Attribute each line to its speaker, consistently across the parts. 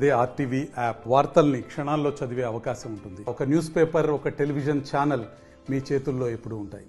Speaker 1: అదే RTV app వార్తల్ని క్షణాల్లో చదివే అవకాశం ఉంటుంది. ఒక న్యూస్ పేపర్, ఒక టెలివిజన్ ఛానల్ మీ చేతుల్లో ఎప్పుడూ ఉంటాయి.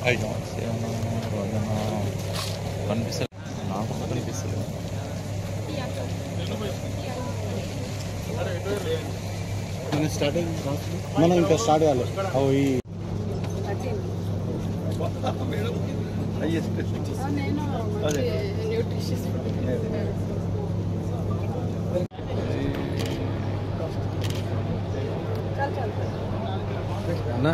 Speaker 2: I don't see కనిపిస్తుంది, నాకు కనిపిస్తుంది.
Speaker 3: మనం ఇంకా స్టార్ట్ కాలేదు. అన్నా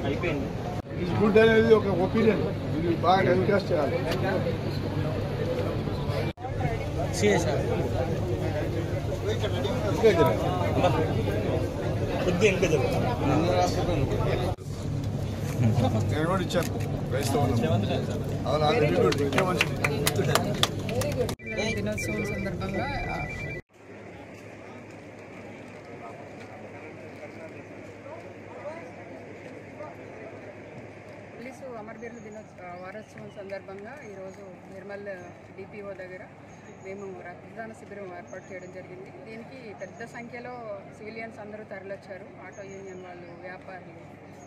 Speaker 4: అయిపోయింది. గుడ్ అనేది ఒక ఒపీనియన్, ఇది బాగా టెలికాస్ట్ చేయాలి. నేను కూడా ఇచ్చాను
Speaker 5: దినోత్సవం సందర్భంగా పోలీసు అమరవీరుల వారోత్సవం సందర్భంగా ఈరోజు నిర్మల్ డిపిఓ దగ్గర మేము రక్తదాన శిబిరం ఏర్పాటు చేయడం జరిగింది. దీనికి పెద్ద సంఖ్యలో సివిలియన్స్ అందరూ తరలివచ్చారు. ఆటో యూనియన్ వాళ్ళు, వ్యాపారులు,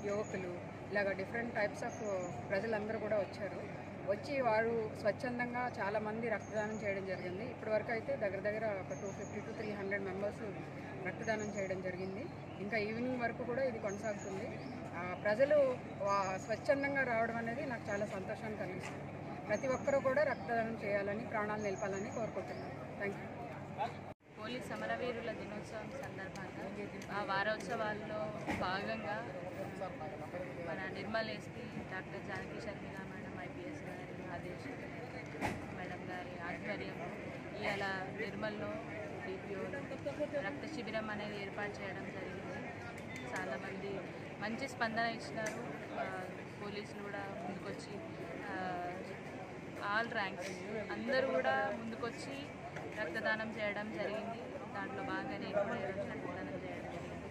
Speaker 5: యువకులు, ఇలాగ డిఫరెంట్ టైప్స్ ఆఫ్ ప్రజలందరూ కూడా వచ్చి వారు స్వచ్ఛందంగా చాలామంది రక్తదానం చేయడం జరిగింది. ఇప్పటివరకు అయితే దగ్గర ఒక 250 to 300 మెంబర్స్ రక్తదానం చేయడం జరిగింది. ఇంకా ఈవినింగ్ వరకు కూడా ఇది కొనసాగుతుంది. ప్రజలు స్వచ్ఛందంగా రావడం అనేది నాకు చాలా సంతోషాన్ని కలిగిస్తుంది. ప్రతి ఒక్కరూ కూడా రక్తదానం చేయాలని, ప్రాణాలు నిలపాలని కోరుకుంటున్నాను. Thank you.
Speaker 6: పోలీస్ అమరవీరుల దినోత్సవం సందర్భంగా ఆ వారోత్సవాల్లో భాగంగా మన Nirmal SP doctor Janaki Sharmila madam IPS గారి ఆదేశం మేడం గారి ఆధ్వర్యంలో ఇవాళ నిర్మల్లో డిపిఓ రక్త శిబిరం అనేది ఏర్పాటు చేయడం జరిగింది. చాలామంది మంచి స్పందన ఇచ్చినారు. పోలీసులు కూడా ముందుకొచ్చి ఆల్ ర్యాంక్స్ అందరూ కూడా ముందుకొచ్చి రక్తదానం చేయడం జరిగింది. దాంట్లో బాగా నేను కూడా రక్తదానం చేయడం జరిగింది.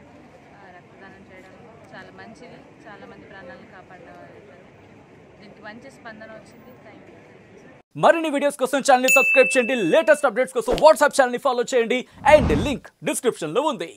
Speaker 6: రక్తదానం చేయడం చాలా మంచిది, చాలామంది ప్రాణాలను కాపాడేవారు. దీనికి మంచి స్పందన వచ్చింది. Thank you.
Speaker 7: మరిన్ని వీడియోస్ కోసం ఛానల్ ని సబ్స్క్రైబ్ చేయండి. లేటెస్ట్ అప్డేట్స్ కోసం వాట్సాప్ ఛానల్ ని ఫాలో చేయండి. అండ్ లింక్ డిస్క్రిప్షన్ లో ఉంది.